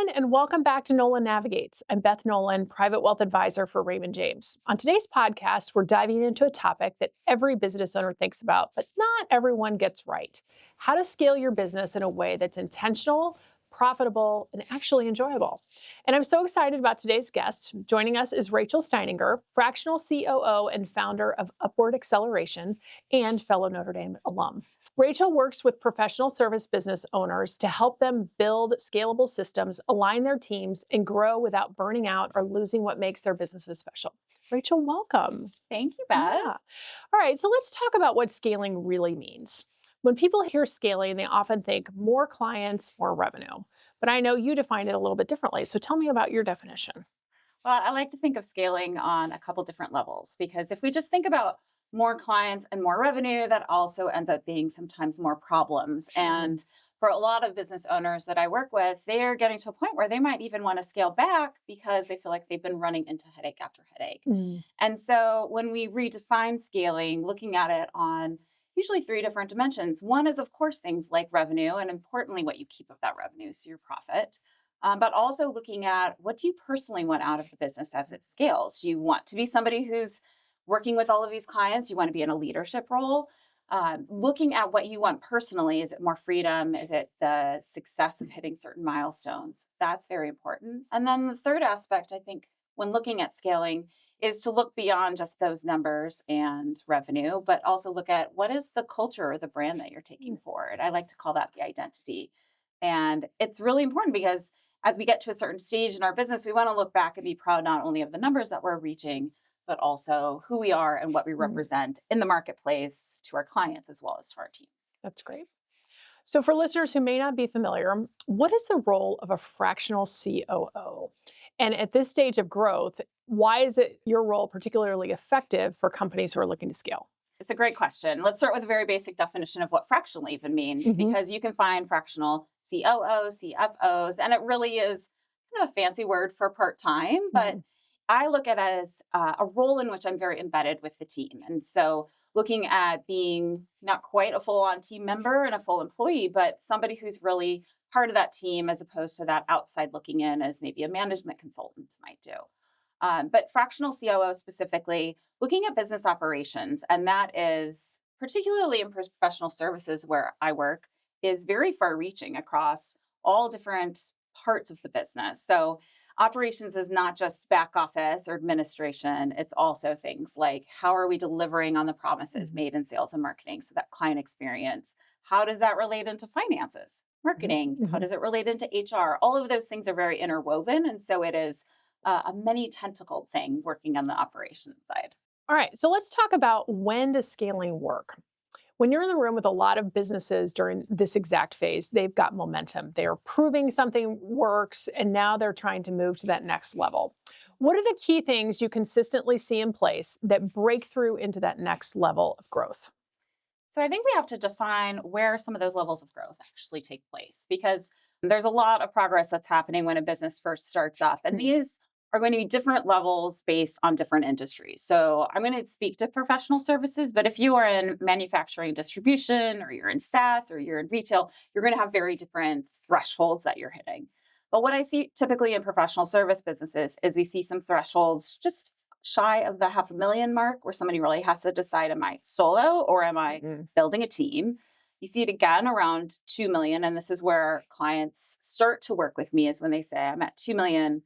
everyone, and welcome back to Nolan Navigates. I'm Beth Nolan, private wealth advisor for Raymond James. On today's podcast, we're diving into a topic that every business owner thinks about, but not everyone gets right: how to scale your business in a way that's intentional, profitable, and actually enjoyable. And I'm so excited about today's guest. Joining us is Rachel Steininger, fractional COO and founder of Upward Acceleration and fellow Notre Dame alum. Rachel works with professional service business owners to help them build scalable systems, align their teams, and grow without burning out or losing what makes their businesses special. Rachel, welcome. Thank you, Beth. Yeah. All right, so let's talk about what scaling really means. When people hear scaling, they often think more clients, more revenue. But I know you define it a little bit differently. So tell me about your definition. Well, I like to think of scaling on a couple different levels because if we just think about more clients and more revenue, that also ends up being sometimes more problems. And for a lot of business owners that I work with, they're getting to a point where they might even want to scale back because they feel like they've been running into headache after headache. Mm. And so when we redefine scaling, looking at it on usually three different dimensions, one is, of course, things like revenue and importantly, what you keep of that revenue, so your profit. But also looking at what do you personally want out of the business as it scales? Do you want to be somebody who's working with all of these clients? You want to be in a leadership role? Looking at what you want personally. Is it more freedom? Is it the success of hitting certain milestones? That's very important. And then the third aspect, I think, when looking at scaling, is to look beyond just those numbers and revenue, but also look at what is the culture or the brand that you're taking forward. I like to call that the identity. And it's really important because as we get to a certain stage in our business, we want to look back and be proud not only of the numbers that we're reaching, but also who we are and what we Mm. represent in the marketplace to our clients as well as to our team. That's great. So, for listeners who may not be familiar, what is the role of a fractional COO? And at this stage of growth, why is it your role particularly effective for companies who are looking to scale? It's a great question. Let's start with a very basic definition of what fractional even means, Hmm. because you can find fractional COOs, CFOs, and it really is kind of a fancy word for part time. But Hmm. I look at it as a role in which I'm very embedded with the team. And so looking at being not quite a full on team member and a full employee, but somebody who's really part of that team as opposed to that outside looking in as maybe a management consultant might do. But fractional COO specifically, looking at business operations, and that is particularly in professional services where I work, is very far reaching across all different parts of the business. So operations is not just back office or administration, it's also things like how are we delivering on the promises made in sales and marketing? So that client experience. How does that relate into finances, marketing? How Hmm. does it relate into HR? All of those things are very interwoven. And so it is a many tentacled thing working on the operations side. All right, so let's talk about when does scaling work? When you're in the room with a lot of businesses during this exact phase, they've got momentum. They're proving something works, and now they're trying to move to that next level. What are the key things you consistently see in place that break through into that next level of growth? So I think we have to define where some of those levels of growth actually take place because there's a lot of progress that's happening when a business first starts up. And Mm. these are going to be different levels based on different industries. So I'm going to speak to professional services, but if you are in manufacturing distribution or you're in SaaS or you're in retail, you're going to have very different thresholds that you're hitting. But what I see typically in professional service businesses is we see some thresholds just shy of the 500,000 mark where somebody really has to decide, am I solo or am I Mm. building a team? You see it again around 2 million. And this is where clients start to work with me is when they say, I'm at 2 million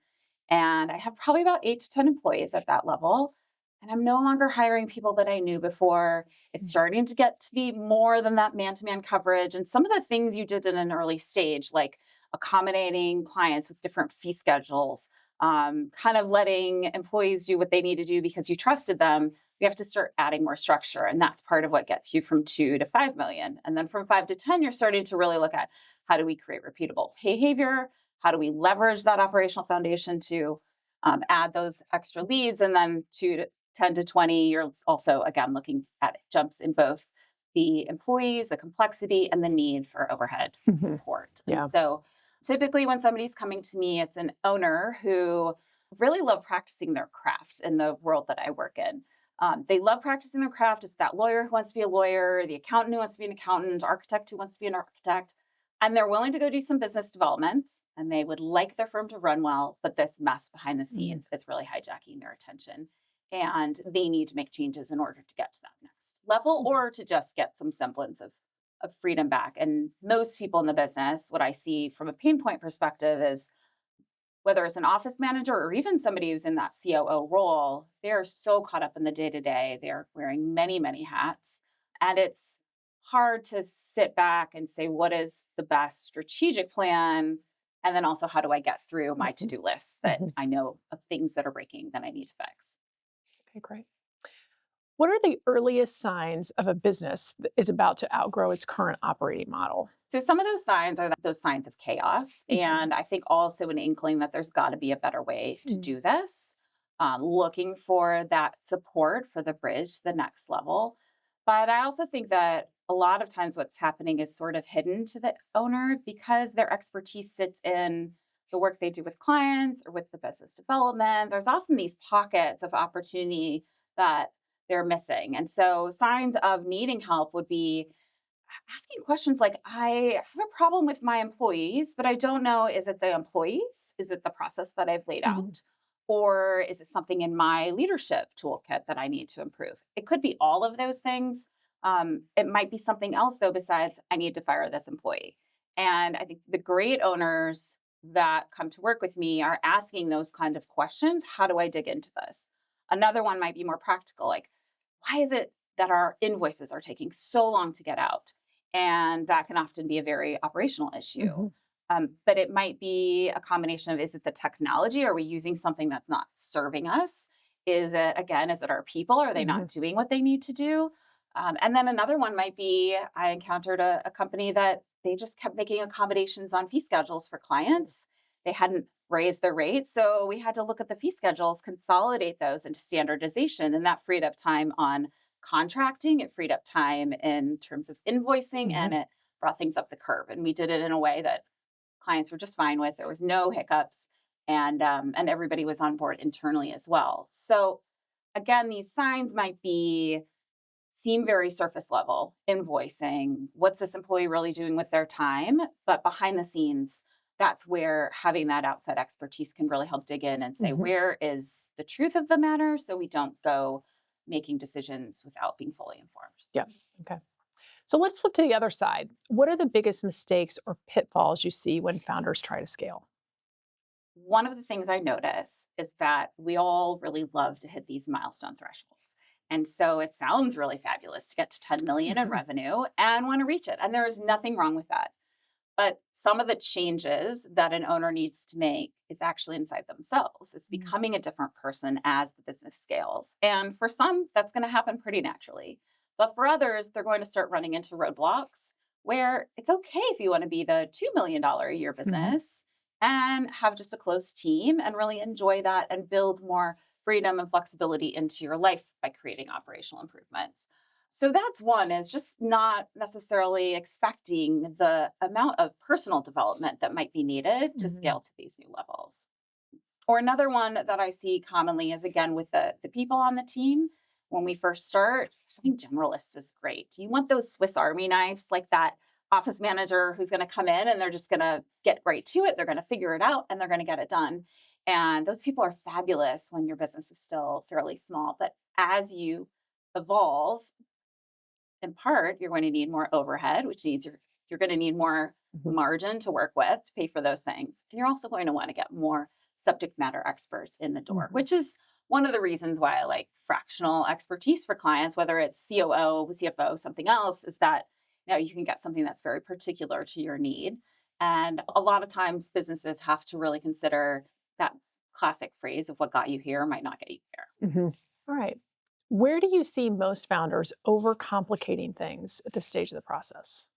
and I have probably about 8 to 10 employees at that level. And I'm no longer hiring people that I knew before. It's starting to get to be more than that man to man coverage. And some of the things you did in an early stage, like accommodating clients with different fee schedules, kind of letting employees do what they need to do because you trusted them, we have to start adding more structure. And that's part of what gets you from 2 to 5 million. And then from 5 to 10, you're starting to really look at how do we create repeatable behavior? How do we leverage that operational foundation to add those extra leads? And then 2 to 10 to 20, you're also, again, looking at jumps in both the employees, the complexity, and the need for overhead Mhm. support. And Yeah. so typically when somebody's coming to me, it's an owner who really love practicing their craft in the world that I work in. They love practicing their craft. It's that lawyer who wants to be a lawyer, the accountant who wants to be an accountant, architect who wants to be an architect, and they're willing to go do some business development. and they would like their firm to run well, but this mess behind the scenes is really hijacking their attention. And they need to make changes in order to get to that next level Mhm. or to just get some semblance of freedom back. And most people in the business, what I see from a pain point perspective is whether it's an office manager or even somebody who's in that COO role, they are so caught up in the day to day. They're wearing many, many hats. And it's hard to sit back and say, what is the best strategic plan? And then also, how do I get through my to Mhm. do list that Mhm. I know of things that are breaking that I need to fix? Okay, great. What are the earliest signs of a business that is about to outgrow its current operating model? So some of those signs are those signs of chaos. Mhm. And I think also an inkling that there's got to be a better way to Mm. do this, looking for that support for the bridge to the next level. But I also think that a lot of times what's happening is sort of hidden to the owner because their expertise sits in the work they do with clients or with the business development. There's often these pockets of opportunity that they're missing. And so signs of needing help would be asking questions like, I have a problem with my employees, but I don't know, is it the employees? Is it the process that I've laid Mhm. out? Or is it something in my leadership toolkit that I need to improve? It could be all of those things. It might be something else, though, besides I need to fire this employee. And I think the great owners that come to work with me are asking those kind of questions. How do I dig into this? Another one might be more practical, like, why is it that our invoices are taking so long to get out? And that can often be a very operational issue. Mhm. But it might be a combination of, is it the technology? Are we using something that's not serving us? Is it, again, is it our people? Are they not Mhm. doing what they need to do? And then another one might be, I encountered a company that they just kept making accommodations on fee schedules for clients. They hadn't raised their rates. So we had to look at the fee schedules, consolidate those into standardization. And that freed up time on contracting. It freed up time in terms of invoicing, and Mhm. it brought things up the curve. And we did it in a way that clients were just fine with. There was no hiccups, and everybody was on board internally as well. So again, these signs might be seem very surface level, invoicing. What's this employee really doing with their time? But behind the scenes, that's where having that outside expertise can really help dig in and say, Mhm. where is the truth of the matter? So we don't go making decisions without being fully informed. Yeah. Okay. So let's flip to the other side. What are the biggest mistakes or pitfalls you see when founders try to scale? One of the things I notice is that we all really love to hit these milestone thresholds. And so it sounds really fabulous to get to 10 million in Mhm. revenue and want to reach it. And there is nothing wrong with that. But some of the changes that an owner needs to make is actually inside themselves. It's Mhm. becoming a different person as the business scales. And for some, that's going to happen pretty naturally. But for others, they're going to start running into roadblocks where it's okay if you want to be the $2 million a year Mhm. business and have just a close team and really enjoy that and build more freedom and flexibility into your life by creating operational improvements. So that's one, is just not necessarily expecting the amount of personal development that might be needed to Mhm. scale to these new levels. Or another one that I see commonly is, again, with the people on the team. When we first start, having generalists is great. You want those Swiss Army knives, like that office manager who's going to come in and they're just going to get right to it. They're going to figure it out and they're going to get it done. And those people are fabulous when your business is still fairly small. But as you evolve, in part, you're going to need more overhead, which means you're going to need more Mhm. margin to work with to pay for those things. And you're also going to want to get more subject matter experts in the door, Mhm. which is one of the reasons why I like fractional expertise for clients, whether it's COO, CFO, something else, is that you can get something that's very particular to your need. And a lot of times businesses have to really consider that classic phrase of what got you here might not get you there. Mhm. All right. Where do you see most founders overcomplicating things at this stage of the process?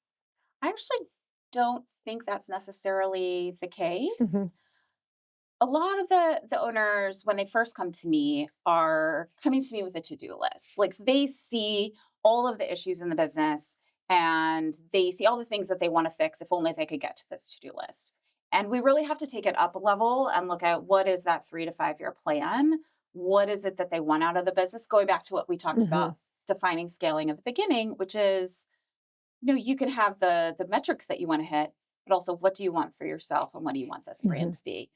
I actually don't think that's necessarily the case. Mhm. A lot of the owners, when they first come to me, are coming to me with a to-do list. Like, they see all of the issues in the business and they see all the things that they want to fix if only they could get to this to-do list. And we really have to take it up a level and look at, what is that 3 to 5 year plan? What is it that they want out of the business? Going back to what we talked Mhm. about defining scaling at the beginning, which is, you can have the metrics that you want to hit, but also what do you want for yourself and what do you want this Hmm. brand to be?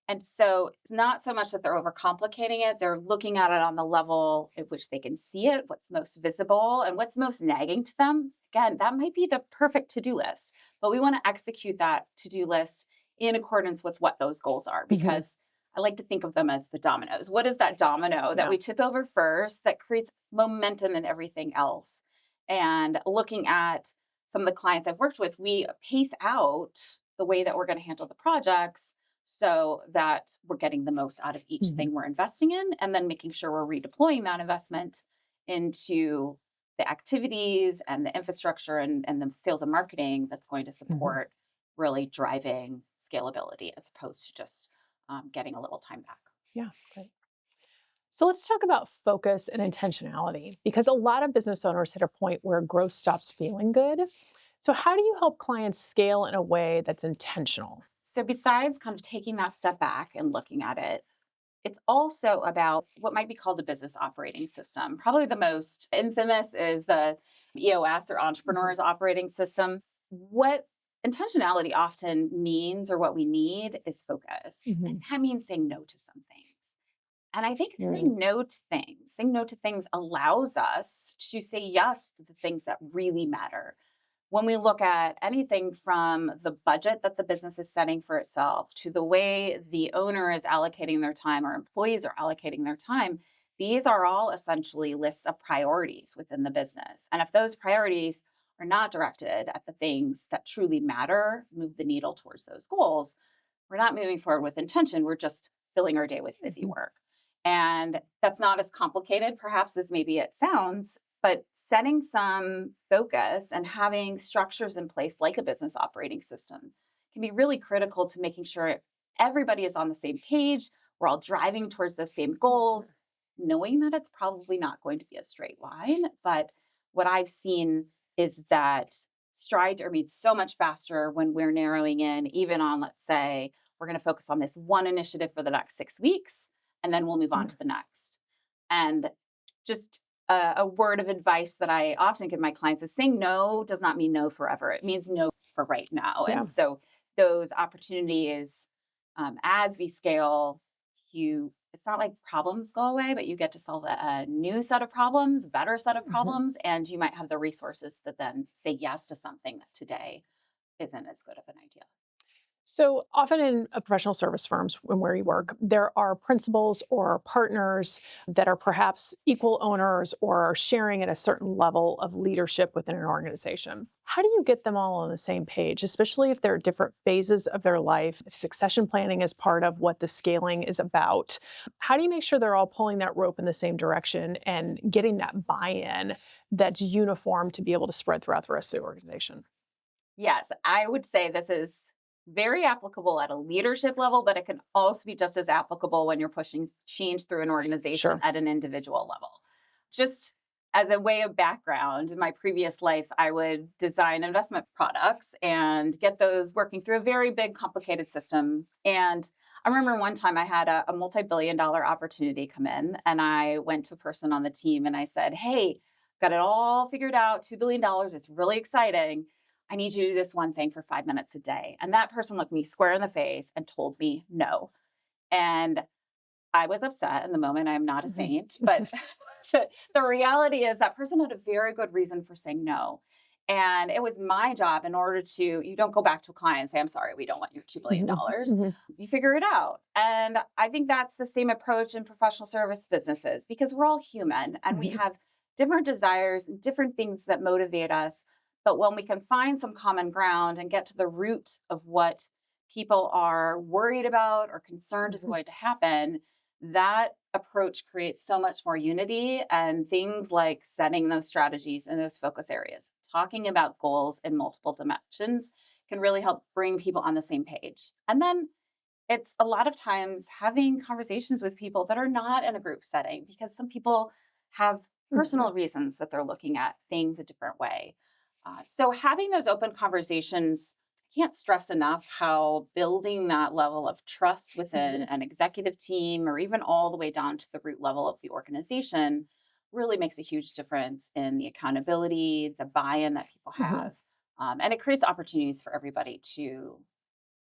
And so it's not so much that they're overcomplicating it, they're looking at it on the level at which they can see it, what's most visible and what's most nagging to them. Again, that might be the perfect to do list, but we want to execute that to do list in accordance with what those goals are Hmm. because I like to think of them as the dominoes. What is that domino that Yeah. we tip over first that creates momentum in everything else? And looking at some of the clients I've worked with, we pace out the way that we're going to handle the projects so that we're getting the most out of each Hmm. thing we're investing in, and then making sure we're redeploying that investment into the activities and the infrastructure and the sales and marketing that's going to Hmm. support really driving scalability as opposed to just getting a little time back. Yeah. Great. So let's talk about focus and intentionality because a lot of business owners hit a point where growth stops feeling good. So, how do you help clients scale in a way that's intentional? So, besides kind of taking that step back and looking at it, it's also about what might be called the business operating system. Probably the most infamous is the EOS or Hmm. entrepreneur's operating system. What intentionality often means or what we need is focus. Hmm. And that means saying no to some things. And I think Mm. saying no to things allows us to say yes to the things that really matter. When we look at anything from the budget that the business is setting for itself to the way the owner is allocating their time or employees are allocating their time, these are all essentially lists of priorities within the business. And if those priorities are not directed at the things that truly matter, move the needle towards those goals, we're not moving forward with intention. We're just filling our day with busy Mhm. work. And that's not as complicated, perhaps, as maybe it sounds, but setting some focus and having structures in place, like a business operating system, can be really critical to making sure everybody is on the same page. We're all driving towards those same goals, knowing that it's probably not going to be a straight line. But what I've seen is that strides are made so much faster when we're narrowing in, even on, let's say, we're going to focus on this one initiative for the next 6 weeks, and then we'll move on Yeah. to the next. And just a word of advice that I often give my clients is saying no does not mean no forever. It means no for right now. Yeah. And so those opportunities, as we scale, it's not like problems go away, but you get to solve a new set of problems, better set of Mhm. problems, and you might have the resources that then say yes to something that today isn't as good of an idea. So often in professional service firms when where you work, there are principals or partners that are perhaps equal owners or are sharing at a certain level of leadership within an organization. How do you get them all on the same page, especially if there are different phases of their life, if succession planning is part of what the scaling is about? How do you make sure they're all pulling that rope in the same direction and getting that buy-in that's uniform to be able to spread throughout the rest of the organization? Yes, I would say this is very applicable at a leadership level, but it can also be just as applicable when you're pushing change through an organization Sure. at an individual level. Just as a way of background, in my previous life, I would design investment products and get those working through a very big, complicated system. And I remember one time I had a multi-billion-dollar opportunity come in, and I went to a person on the team and I said, "Hey, got it all figured out, $2 billion. It's really exciting. I need you to do this one thing for 5 minutes a day." And that person looked me square in the face and told me no. And I was upset in the moment. I'm not a Mhm. saint, but the reality is that person had a very good reason for saying no. And it was my job in order to, you don't go back to a client and say, "I'm sorry, we don't want your $2 billion. Mhm. Mhm. You figure it out." And I think that's the same approach in professional service businesses because we're all human and we Mhm. have different desires and different things that motivate us. But when we can find some common ground and get to the root of what people are worried about or concerned is Mhm. going to happen, that approach creates so much more unity. And things like setting those strategies and those focus areas, talking about goals in multiple dimensions can really help bring people on the same page. And then it's a lot of times having conversations with people that are not in a group setting because some people have Mhm. personal reasons that they're looking at things a different way. So having those open conversations, I can't stress enough how building that level of trust within Mhm. an executive team or even all the way down to the root level of the organization really makes a huge difference in the accountability, the buy-in that people Mhm. have, And it creates opportunities for everybody to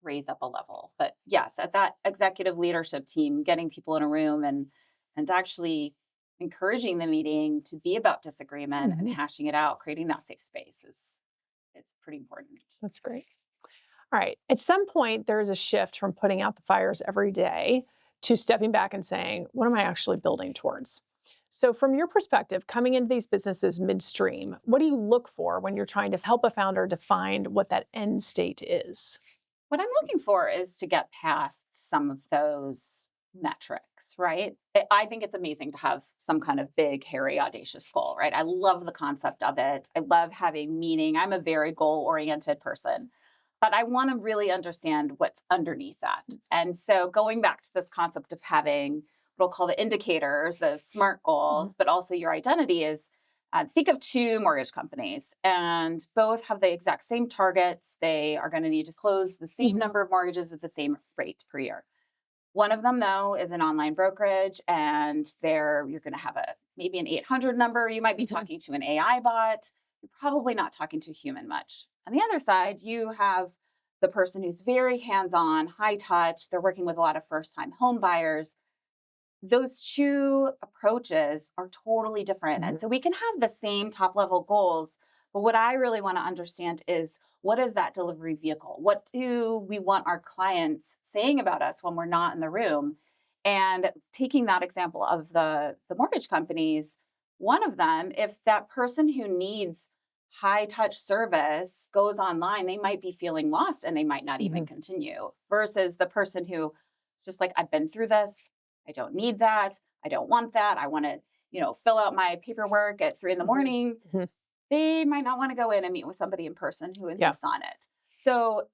raise up a level. But yes, at that executive leadership team, getting people in a room and actually encouraging the meeting to be about disagreement and Mhm. hashing it out, creating that safe space is pretty important. That's great. All right. At some point, there's a shift from putting out the fires every day to stepping back and saying, what am I actually building towards? So, from your perspective, coming into these businesses midstream, what do you look for when you're trying to help a founder define what that end state is? What I'm looking for is to get past some of those metrics, right? I think it's amazing to have some kind of big, hairy, audacious goal, right? I love the concept of it. I love having meaning. I'm a very goal oriented person, but I want to really understand what's underneath that. And so going back to this concept of having what we'll call the indicators, the SMART Mhm. goals, but also your identity is think of two mortgage companies, and both have the exact same targets. They are going to need to close the same Mhm. number of mortgages at the same rate per year. One of them, though, is an online brokerage, and there you're going to have a maybe an 800 number. You might be Mhm. talking to an AI bot. You're probably not talking to a human much. On the other side, you have the person who's very hands-on, high touch. They're working with a lot of first-time home buyers. Those two approaches are totally different. And Mhm. so we can have the same top level goals, but what I really want to understand is what is that delivery vehicle? What do we want our clients saying about us when we're not in the room? And taking that example of the mortgage companies, one of them, if that person who needs high touch service goes online, they might be feeling lost and they might not even Mhm. continue versus the person who is just like, I've been through this. I don't need that. I don't want that. I want to, fill out my paperwork at 3 in the Mhm. morning. Mhm. They might not want to go in and meet with somebody in person who Yeah. insists on it. So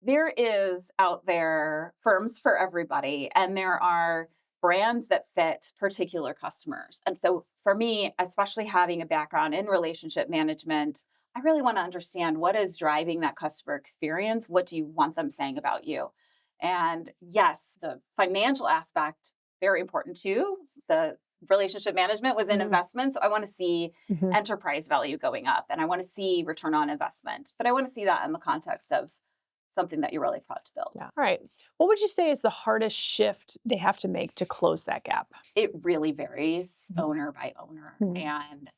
there is out there firms for everybody, and there are brands that fit particular customers. And so for me, especially having a background in relationship management, I really want to understand what is driving that customer experience. What do you want them saying about you? And yes, the financial aspect, very important too. The relationship management was in Mhm. investment. So I want to see Mhm. enterprise value going up and I want to see return on investment. But I want to see that in the context of something that you're really proud to build. Yeah. All right. What would you say is the hardest shift they have to make to close that gap? It really varies Mhm. owner by owner. Mhm. And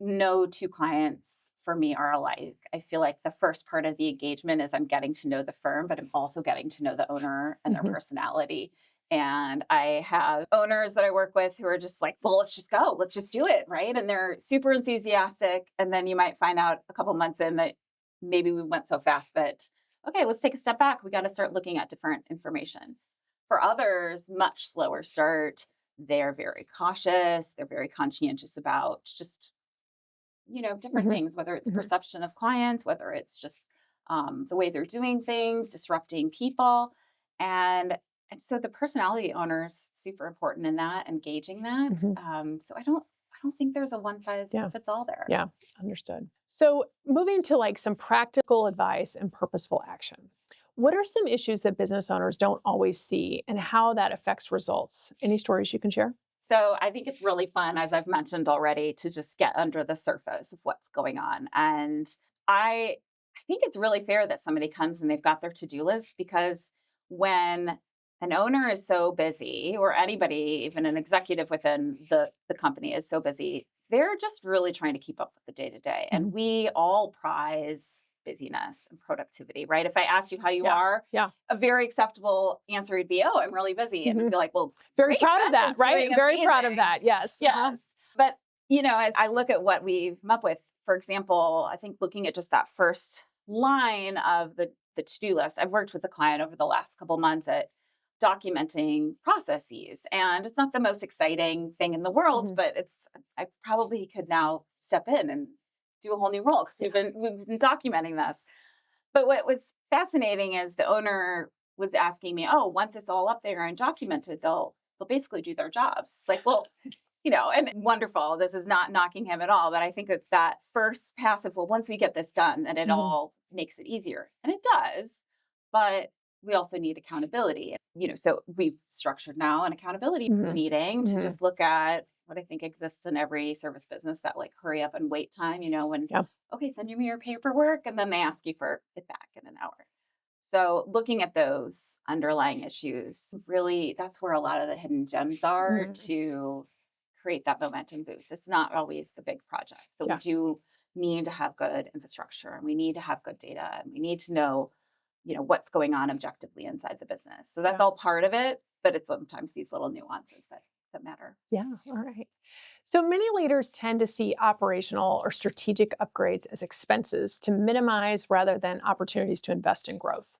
no two clients for me are alike. I feel like the first part of the engagement is I'm getting to know the firm, but I'm also getting to know the owner and their Mhm. personality. And I have owners that I work with who are just like, well, let's just go, let's just do it. Right. And they're super enthusiastic. And then you might find out a couple months in that maybe we went so fast that, okay, let's take a step back. We got to start looking at different information. For others, much slower start. They're very cautious. They're very conscientious about just different Mhm. things, whether it's Mhm. perception of clients, whether it's just the way they're doing things, disrupting people. And and so the personality owner's super important in that, engaging that. Mhm. So I don't think there's a one size Yeah. fits all there. Yeah. Understood. So, moving to like some practical advice and purposeful action. What are some issues that business owners don't always see and how that affects results? Any stories you can share? So I think it's really fun, as I've mentioned already, to just get under the surface of what's going on. And I think it's really fair that somebody comes and they've got their to-do list because when an owner is so busy, or anybody, even an executive within the company is so busy, they're just really trying to keep up with the day-to-day. And Mhm. we all prize busyness and productivity, right? If I asked you how you Yeah. are, Yeah. a very acceptable answer would be, oh, I'm really busy. And I'd Mhm. be like, well, Very great, proud of Beth that, is right? doing Very proud of amazing. that. Yes. Uh-huh. Yes. But, as I look at what we've come up with, for example, I think looking at just that first line of the to-do list, I've worked with a client over the last couple months at documenting processes. And it's not the most exciting thing in the world, Mhm. but I probably could now step in and do a whole new role because Yeah. we've been documenting this. But what was fascinating is the owner was asking me, "Oh, once it's all up there and documented, they'll basically do their jobs." It's like, well, and wonderful. This is not knocking him at all, but I think it's that first passive. Well, once we get this done, then it Mhm. all makes it easier, and it does. But we also need accountability. So we've structured now an accountability Mhm. meeting to Mhm. just look at what I think exists in every service business, that like hurry up and wait time, when, Yeah. okay, send me your paperwork. And then they ask you for it back in an hour. So looking at those underlying issues, really, that's where a lot of the hidden gems are Mhm. to create that momentum boost. It's not always the big project, but we Yeah. do need to have good infrastructure and we need to have good data and we need to know, what's going on objectively inside the business. So that's Yeah. all part of it, but it's sometimes these little nuances that matter. Yeah. All right. So many leaders tend to see operational or strategic upgrades as expenses to minimize rather than opportunities to invest in growth.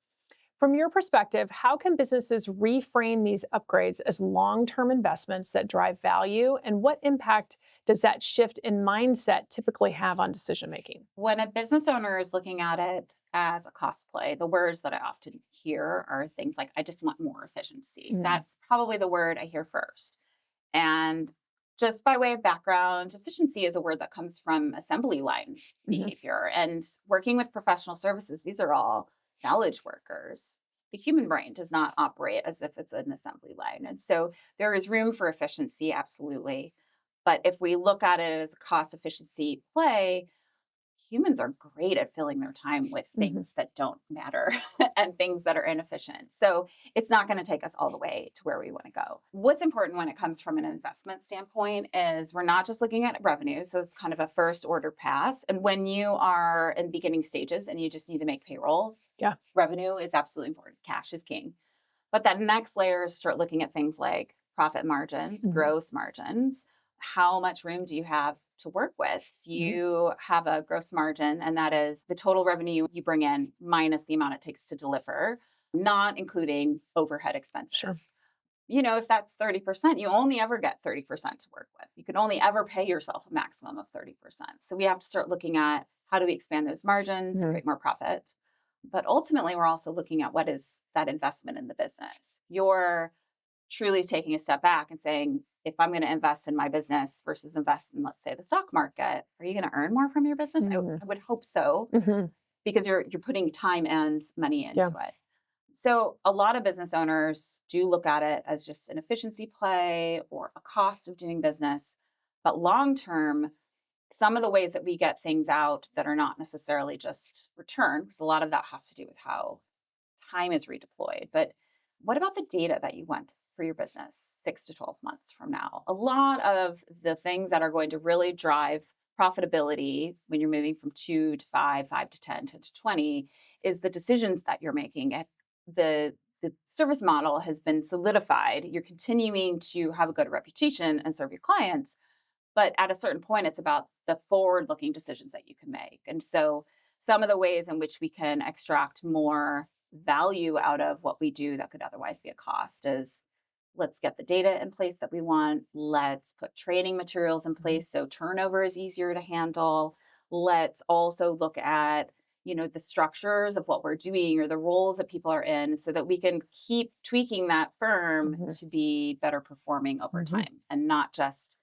From your perspective, how can businesses reframe these upgrades as long term investments that drive value? And what impact does that shift in mindset typically have on decision making? When a business owner is looking at it as a cost play, the words that I often hear are things like, I just want more efficiency. Mm. That's probably the word I hear first. And just by way of background, efficiency is a word that comes from assembly line Mhm. behavior. And working with professional services, these are all knowledge workers. The human brain does not operate as if it's an assembly line. And so there is room for efficiency, absolutely. But if we look at it as a cost efficiency play, humans are great at filling their time with Mhm. things that don't matter and things that are inefficient. So it's not going to take us all the way to where we want to go. What's important when it comes from an investment standpoint is we're not just looking at revenue. So it's kind of a first order pass. And when you are in beginning stages and you just need to make payroll, Yeah. revenue is absolutely important. Cash is king. But that next layer is start looking at things like profit margins, Mhm. gross margins. How much room do you have to work with? Mhm. You have a gross margin, and that is the total revenue you bring in minus the amount it takes to deliver, not including overhead Sure. expenses. If that's 30%, you only ever get 30% to work with. You can only ever pay yourself a maximum of 30%. So we have to start looking at how do we expand those margins, Mhm. create more profit. But ultimately, we're also looking at what is that investment in the business. You're truly taking a step back and saying, if I'm going to invest in my business versus invest in, let's say, the stock market, are you going to earn more from your business? I, Mhm. I would hope so, Mhm. because you're putting time and money Yeah. into it. So a lot of business owners do look at it as just an efficiency play or a cost of doing business. But long term, some of the ways that we get things out that are not necessarily just return, because a lot of that has to do with how time is redeployed. But what about the data that you want for your business 6 to 12 months from now? A lot of the things that are going to really drive profitability when you're moving from 2 to 5, 5 to 10, 10 to 20 is the decisions that you're making. The service model has been solidified. You're continuing to have a good reputation and serve your clients. But at a certain point, it's about the forward looking decisions that you can make. And so, some of the ways in which we can extract more value out of what we do that could otherwise be a cost is let's get the data in place that we want. Let's put training materials in Mhm. place so turnover is easier to handle. Let's also look at the structures of what we're doing or the roles that people are in so that we can keep tweaking that firm Mhm. to be better performing over Mhm. time and not just,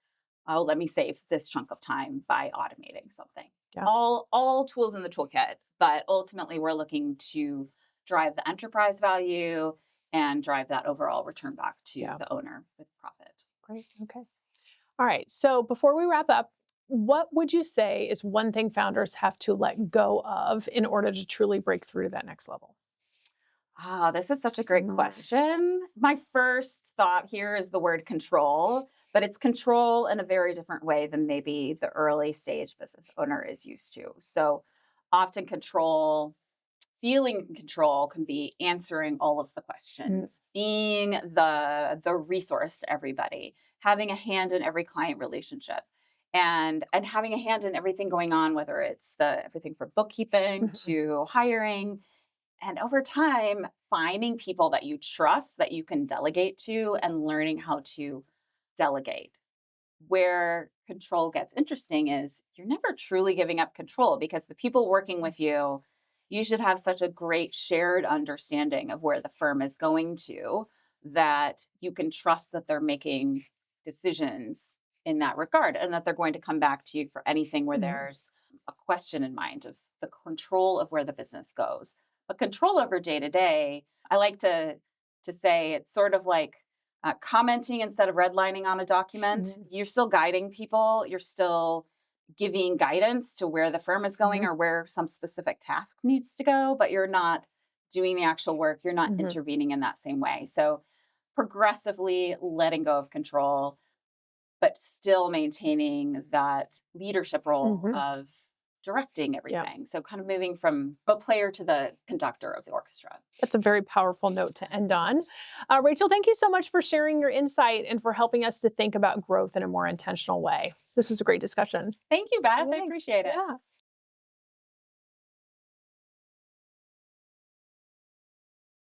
oh, let me save this chunk of time by automating something. Yeah. All tools in the toolkit, but ultimately we're looking to drive the enterprise value and drive that overall return back to Yeah. the owner with profit. Great. Okay. All right. So before we wrap up, what would you say is one thing founders have to let go of in order to truly break through to that next level? Ah, this is such a great Mm. question. My first thought here is the word control, but it's control in a very different way than maybe the early stage business owner is used to. So often feeling in control can be answering all of the Mm. questions, being the resource to everybody, having a hand in every client relationship. And having a hand in everything going on, whether it's the everything from bookkeeping Mhm. to hiring, and over time, finding people that you trust that you can delegate to and learning how to delegate. Where control gets interesting is you're never truly giving up control because the people working with you should have such a great shared understanding of where the firm is going to that you can trust that they're making decisions in that regard and that they're going to come back to you for anything where Mhm. there's a question in mind of the control of where the business goes. But control over day to day, I like to say it's sort of like commenting instead of redlining on a document. Mhm. You're still guiding people. You're still giving guidance to where the firm is going Mhm. or where some specific task needs to go, but you're not doing the actual work. You're not Mhm. intervening in that same way. So progressively letting go of control, but still maintaining that leadership role Mhm. of directing Yeah. everything. So kind of moving from the player to the conductor of the orchestra. That's a very powerful note to end on. Rachel, thank you so much for sharing your insight and for helping us to think about growth in a more intentional way. This was a great discussion. Thank you, Beth. I Thanks. appreciate it. Yeah.